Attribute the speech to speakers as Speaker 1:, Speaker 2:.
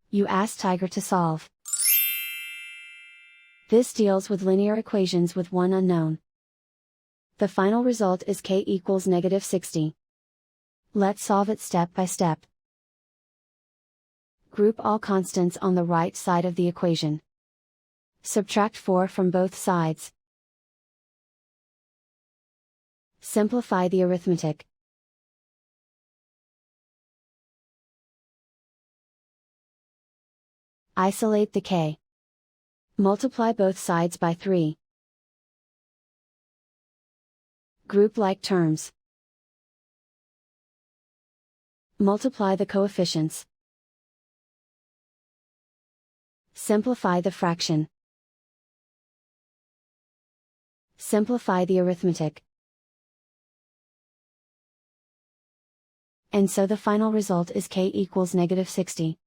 Speaker 1: You ask Tiger to solve. This deals with linear equations with one unknown. The final result is k equals -60. Let's solve it step by step. Group all constants on the right side of the equation. Subtract 4 from both sides. Simplify the arithmetic. Isolate the k. Multiply both sides by 3. Group like terms. Multiply the coefficients. Simplify the fraction. Simplify the arithmetic. And so the final result is k equals -60.